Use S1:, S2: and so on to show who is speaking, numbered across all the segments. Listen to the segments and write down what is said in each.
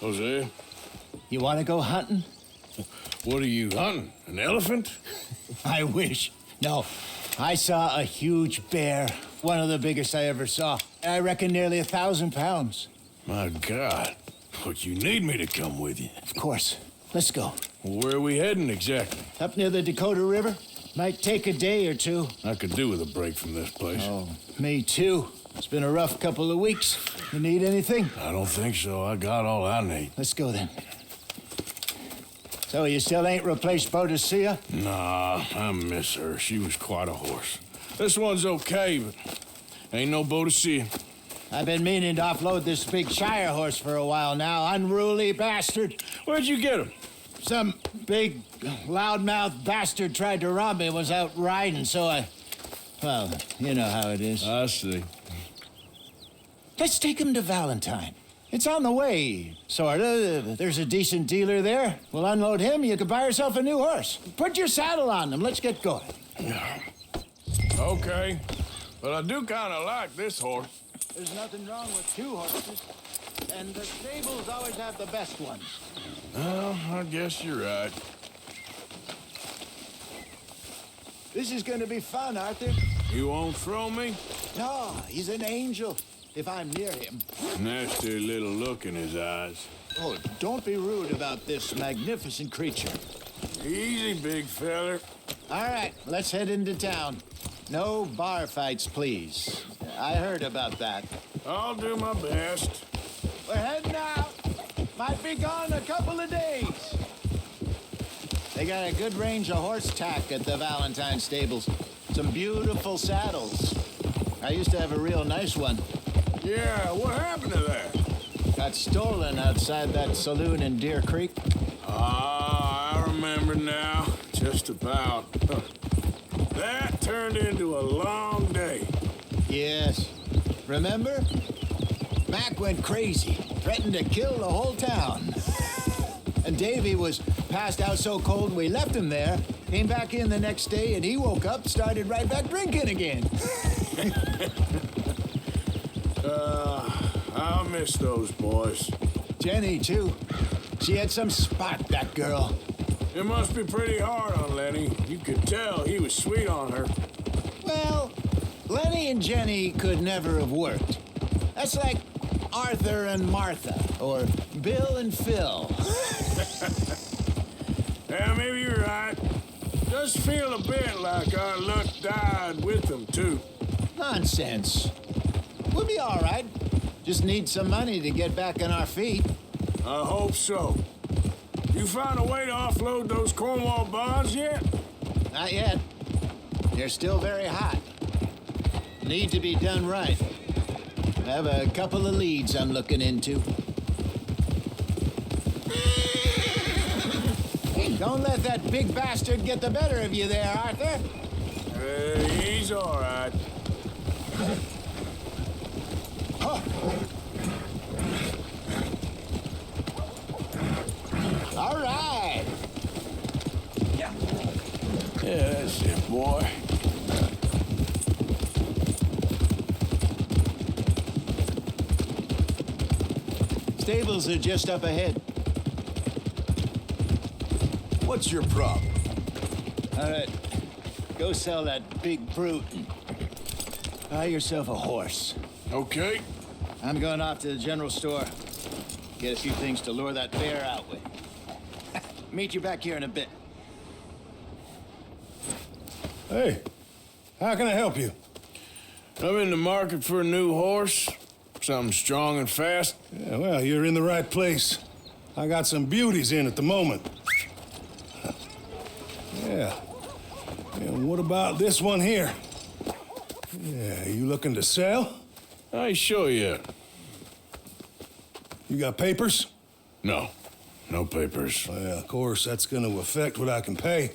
S1: Jose,
S2: You want to go hunting?
S1: what are you hunting? An elephant?
S2: I wish. No, I saw a huge bear. One of the biggest I ever saw. I reckon nearly 1,000 pounds.
S1: My God. Look, you need me to come with you.
S2: Of course. Let's go.
S1: Where are we heading exactly?
S2: Up near the Dakota River. Might take a day or two.
S1: I could do with a break from this place.
S2: Oh, me too. It's been a rough couple of weeks. You need anything?
S1: I don't think so. I got all I need.
S2: Let's go then. So you still ain't replaced Boadicea?
S1: Nah, I miss her. She was quite a horse. This one's okay, but ain't no Boadicea.
S2: I've been meaning to offload this big Shire horse for a while now. Unruly bastard.
S1: Where'd you get him?
S2: Some big, loudmouth bastard tried to rob me, was out riding, so well, you know how it is.
S1: I see.
S2: Let's take him to Valentine. It's on the way, sorta. There's a decent dealer there. We'll unload him, you could buy yourself a new horse. Put your saddle on him, let's get going.
S1: Okay, but I do kind of like this horse.
S2: There's nothing wrong with two horses, and the stables always have the best ones.
S1: Well, I guess you're right.
S2: This is gonna be fun, Arthur.
S1: You won't throw me?
S2: No, he's an angel, if I'm near him.
S1: Nasty little look in his eyes.
S2: Oh, don't be rude about this magnificent creature.
S1: Easy, big feller.
S2: All right, let's head into town. No bar fights, please. I heard about that.
S1: I'll do my best.
S2: We're heading out. Might be gone a couple of days. They got a good range of horse tack at the Valentine stables. Some beautiful saddles. I used to have a real nice one.
S1: Yeah, what happened to that?
S2: Got stolen outside that saloon in Deer Creek.
S1: Ah, I remember now. Just about. That turned into a long day.
S2: Yes. Remember? Mac went crazy, threatened to kill the whole town. And Davy was passed out so cold we left him there. Came back in the next day and he woke up, started right back drinking again.
S1: I'll miss those boys.
S2: Jenny, too. She had some spot, that girl.
S1: It must be pretty hard on Lenny. You could tell he was sweet on her.
S2: Well, Lenny and Jenny could never have worked. That's like Arthur and Martha, or Bill and Phil.
S1: Yeah, maybe you're right. Does feel a bit like our luck died with them, too.
S2: Nonsense. We'll be all right. Just need some money to get back on our feet.
S1: I hope so. You found a way to offload those Cornwall bonds yet?
S2: Not yet. They're still very hot. Need to be done right. I have a couple of leads I'm looking into. Don't let that big bastard get the better of you there, Arthur.
S1: He's all right.
S2: All right.
S1: Yeah, that's it, boy.
S2: Stables are just up ahead.
S3: What's your problem?
S2: All right. Go sell that big brute and buy yourself a horse.
S1: Okay.
S2: I'm going off to the general store. Get a few things to lure that bear out with. Meet you back here in a bit.
S3: Hey, how can I help you?
S1: I'm in the market for a new horse. Something strong and fast.
S3: Yeah, well, you're in the right place. I got some beauties in at the moment. Yeah. And what about this one here? Yeah, you looking to sell?
S1: I ain't sure yet.
S3: You got papers?
S1: No. No papers.
S3: Well, of course, that's going to affect what I can pay.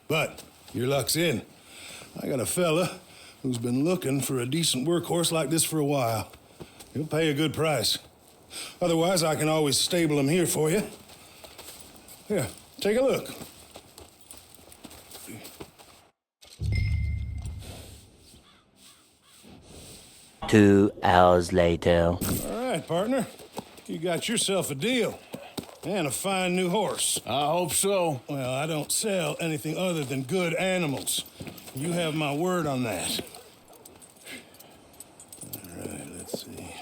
S3: But your luck's in. I got a fella who's been looking for a decent workhorse like this for a while. He'll pay a good price. Otherwise, I can always stable him here for you. Here, take a look.
S4: 2 hours later.
S3: All right, partner. You got yourself a deal. And a fine new horse.
S1: I hope so.
S3: Well, I don't sell anything other than good animals. You have my word on that. All right, let's see.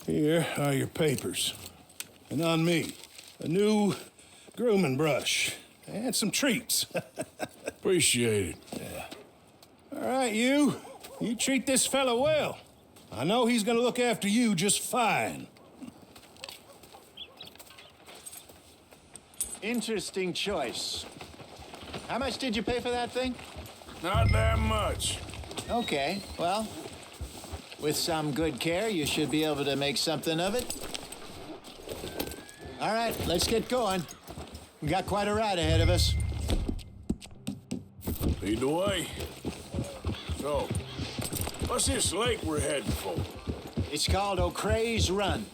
S3: Here are your papers. And on me, a new grooming brush and some treats.
S1: Appreciate it.
S3: Yeah. All right, you treat this fella well. I know he's gonna look after you just fine.
S2: Interesting choice. How much did you pay for that thing?
S1: Not that much.
S2: Okay, well, with some good care, you should be able to make something of it. All right, let's get going. We got quite a ride ahead of us.
S1: Lead the way. So, what's this lake we're heading for?
S2: It's called O'Creagh's Run,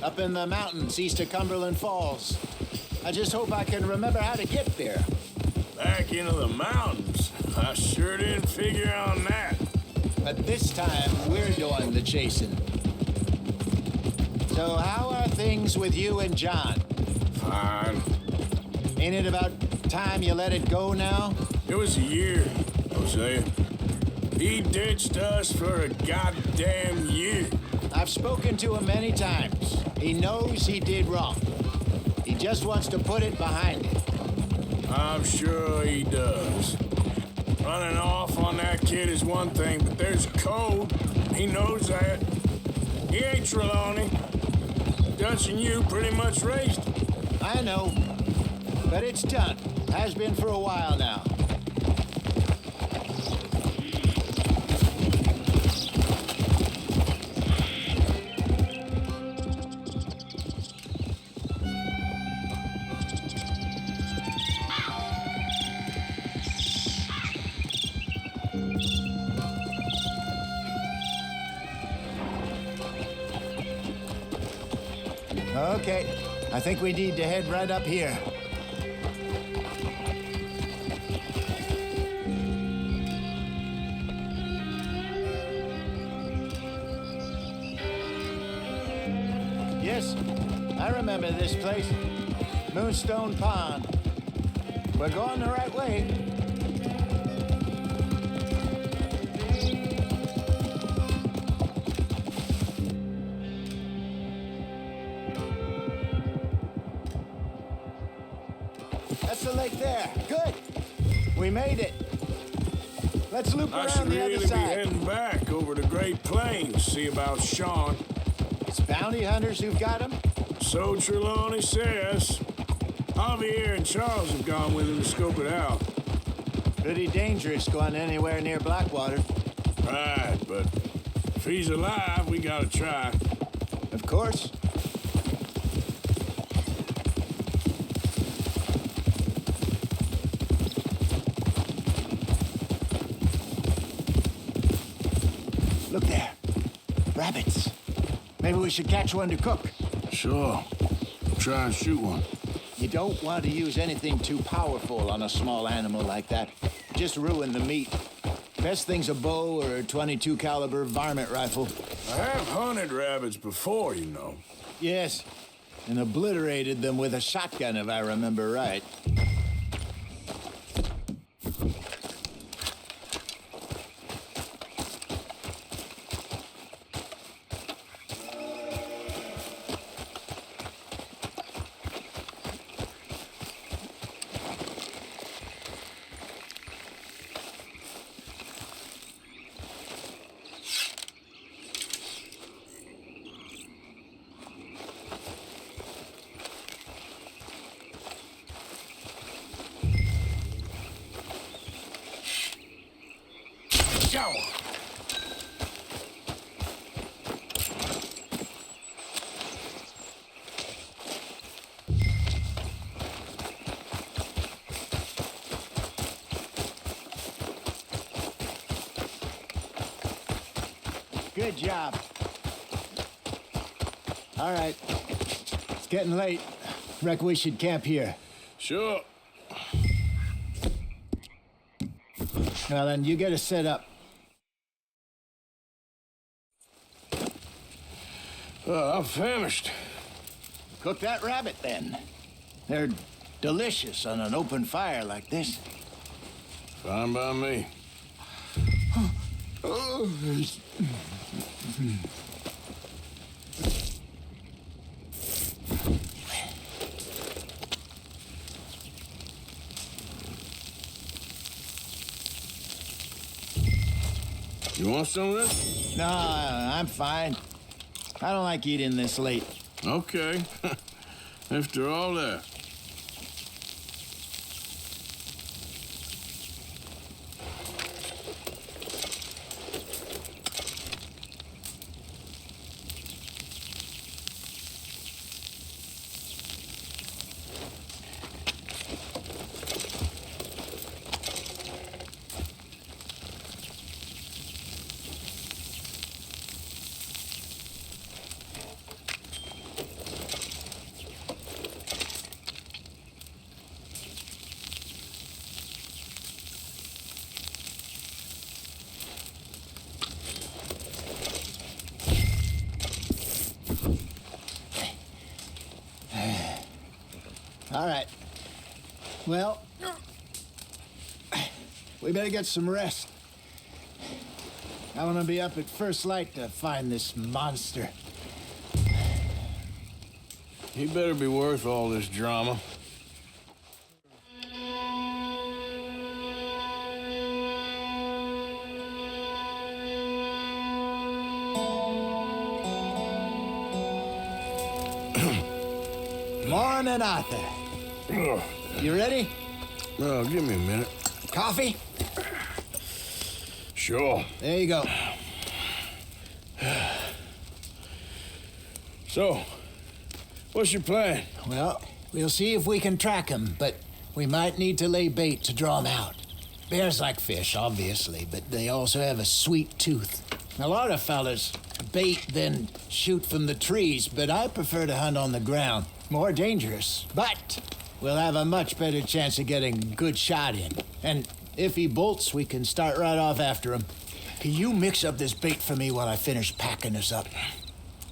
S2: up in the mountains east of Cumberland Falls. I just hope I can remember how to get there.
S1: Back into the mountains? I sure didn't figure on that.
S2: But this time, we're doing the chasing. So how are things with you and John?
S1: Fine.
S2: Ain't it about time you let it go now?
S1: It was a year, Hosea. He ditched us for a goddamn year.
S2: I've spoken to him many times. He knows he did wrong. He just wants to put it behind him.
S1: I'm sure he does. Running off on that kid is one thing, but there's code. He knows that. He ain't Trelawney. Dutch and you pretty much raised him.
S2: I know, but it's done. Has been for a while now. Okay, I think we need to head right up here. Yes, I remember this place. Moonstone Pond. We're going the right way. That's the lake there. Good. We made it. Let's loop
S1: I
S2: around
S1: should
S2: the
S1: really
S2: other
S1: be
S2: side.
S1: heading back over the Great Plains, see about Sean.
S2: It's bounty hunters who've got him.
S1: So Trelawney says. Javier and Charles have gone with him to scope it out.
S2: Pretty dangerous going anywhere near Blackwater.
S1: Right, but if he's alive, we gotta try.
S2: Of course. Look there. Rabbits. Maybe we should catch one to cook.
S1: Sure. Try and shoot one.
S2: You don't want to use anything too powerful on a small animal like that. Just ruin the meat. Best thing's a bow or a .22 caliber varmint rifle.
S1: I have hunted rabbits before, you know.
S2: Yes, and obliterated them with a shotgun, if I remember right.
S1: Go!
S2: Good job. All right. It's getting late. Reckon we should camp here.
S1: Sure.
S2: Well, then you get us set up.
S1: I'm famished.
S2: Cook that rabbit, then. They're delicious on an open fire like this.
S1: Fine by me. You want some of this?
S2: No, I'm fine. I don't like eating this late.
S1: Okay. After all that.
S2: All right. Well, we better get some rest. I want to be up at first light to find this monster.
S1: He better be worth all this drama.
S2: Morning, Arthur. You ready?
S1: Well, give me a minute.
S2: Coffee?
S1: Sure.
S2: There you go.
S1: So, what's your plan?
S2: Well, we'll see if we can track him, but we might need to lay bait to draw him out. Bears like fish, obviously, but they also have a sweet tooth. A lot of fellas bait, then shoot from the trees, but I prefer to hunt on the ground. More dangerous, but we'll have a much better chance of getting a good shot in. And if he bolts, we can start right off after him. Can you mix up this bait for me while I finish packing this up?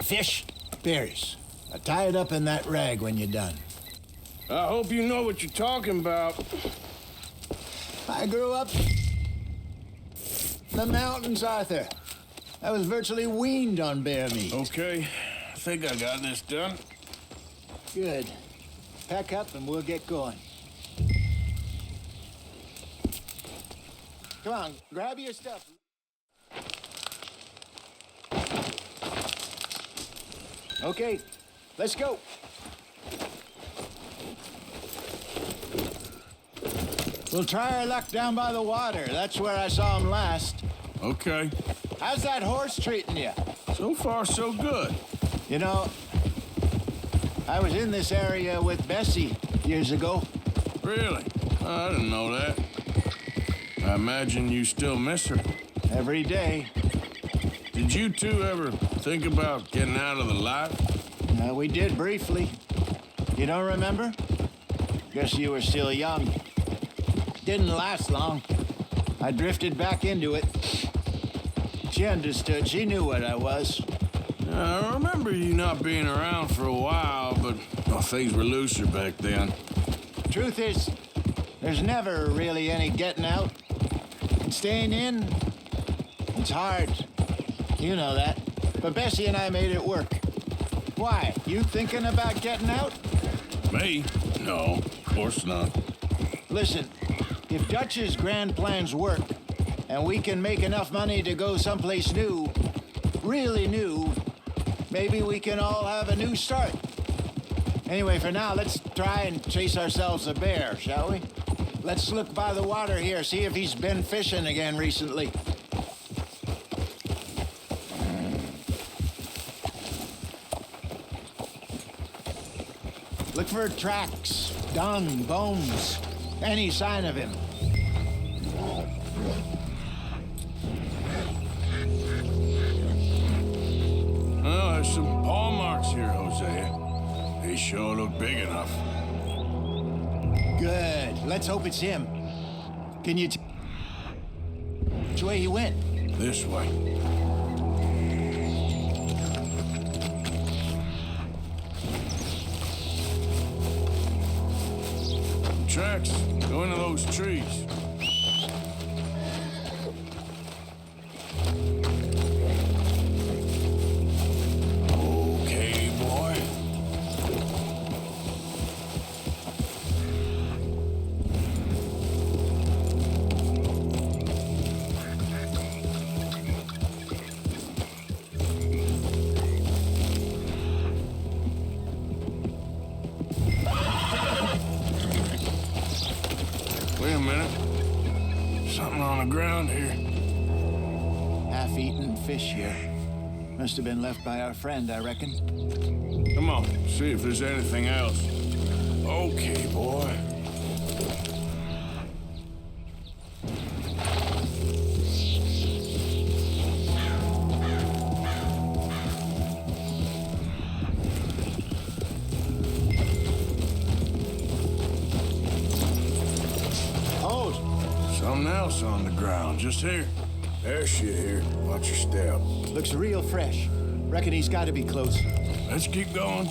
S2: Fish, berries. I'll tie it up in that rag when you're done.
S1: I hope you know what you're talking about.
S2: I grew up in the mountains, Arthur. I was virtually weaned on bear meat.
S1: Okay, I think I got this done.
S2: Good. Pack up and we'll get going. Come on, grab your stuff. Okay, let's go. We'll try our luck down by the water. That's where I saw him last.
S1: Okay.
S2: How's that horse treating you?
S1: So far, so good.
S2: You know, I was in this area with Bessie years ago.
S1: Really? I didn't know that. I imagine you still miss her.
S2: Every day.
S1: Did you two ever think about getting out of the life?
S2: We did briefly. You don't remember? Guess you were still young. Didn't last long. I drifted back into it. She understood. She knew what I was.
S1: I remember you not being around for a while, but things were looser back then.
S2: Truth is, there's never really any getting out. And staying in, it's hard. You know that. But Bessie and I made it work. Why? You thinking about getting out?
S1: Me? No, of course not.
S2: Listen, if Dutch's grand plans work, and we can make enough money to go someplace new, really new, maybe we can all have a new start. Anyway, for now, let's try and chase ourselves a bear, shall we? Let's look by the water here, see if he's been fishing again recently. Look for tracks, dung, bones, any sign of him.
S1: Well, there's some paw marks here, Hosea. They sure look big enough.
S2: Good. Let's hope it's him. Can you which way he went?
S1: This way. tracks go into those trees. Okay, boy. Wait a minute. Something on the ground here.
S2: Half-eaten fish here. Must have been left by our friend, I reckon.
S1: Come on, see if there's anything else. Okay, boy.
S2: Hold!
S1: Something else on the ground, just here. There's shit here. Watch your step.
S2: Looks real fresh. Reckon he's got to be close.
S1: Let's keep going.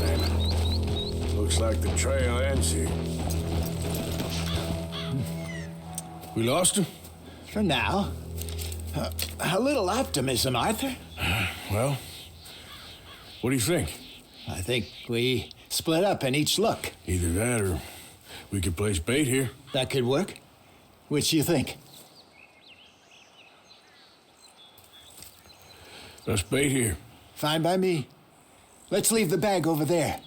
S1: Damn it. Looks like the trail ends here. We lost him?
S2: For now. A little optimism, Arthur.
S1: Well, what do you think?
S2: I think we split up and each look.
S1: Either that or we could place bait here.
S2: That could work. Which do you think?
S1: Let's bait here.
S2: Fine by me. Let's leave the bag over there.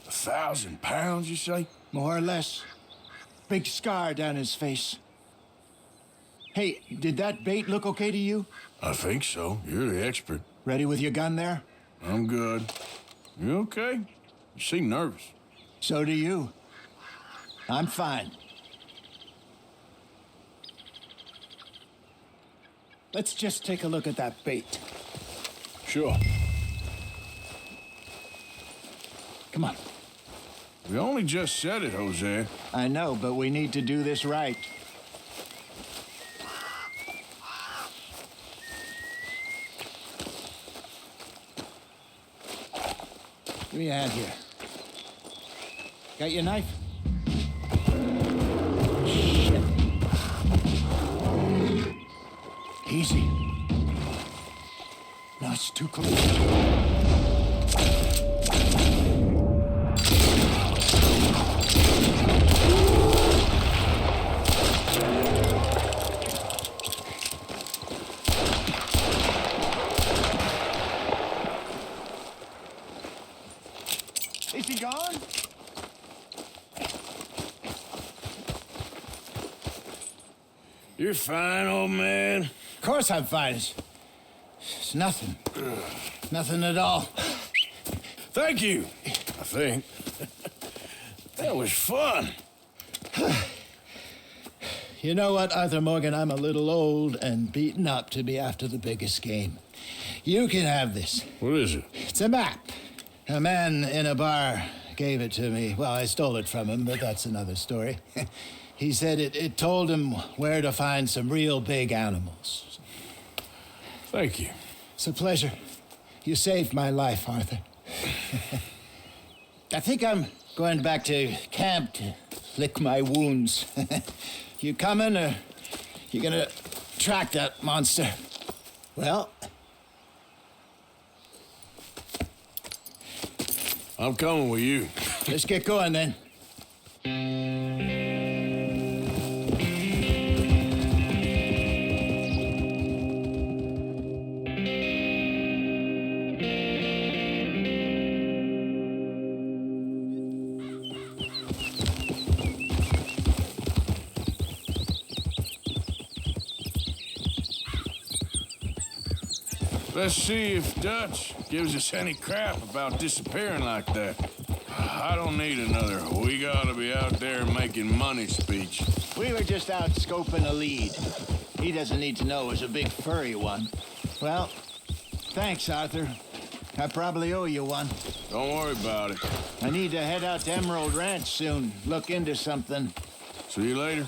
S1: £1,000, you say?
S2: More or less. Big scar down his face. Hey, did that bait look okay to you?
S1: I think so. You're the expert.
S2: Ready with your gun there?
S1: I'm good. You okay? You seem nervous.
S2: So do you. I'm fine. Let's just take a look at that bait.
S1: Sure.
S2: Come on.
S1: We only just said it, Jose.
S2: I know, but we need to do this right. Give me a hand here. Got your knife? Shit. Easy. No, it's too close. Is he gone?
S1: You're fine, old man.
S2: Of course I'm fine. It's nothing. Nothing at all.
S1: Thank you, I think. That was fun.
S2: You know what, Arthur Morgan? I'm a little old and beaten up to be after the biggest game. You can have this.
S1: What is it?
S2: It's a map. A man in a bar gave it to me. Well, I stole it from him, but that's another story. He said it told him where to find some real big animals.
S1: Thank you.
S2: It's a pleasure. You saved my life, Arthur. I think I'm going back to camp to lick my wounds. You coming, or you gonna track that monster? Well,
S1: I'm coming with you.
S2: let's get going then.
S1: Let's see if Dutch gives us any crap about disappearing like that. I don't need another "we gotta be out there making money" speech.
S2: We were just out scoping a lead. He doesn't need to know it was a big furry one. Well, thanks, Arthur. I probably owe you one.
S1: Don't worry about it.
S2: I need to head out to Emerald Ranch soon, look into something.
S1: See you later.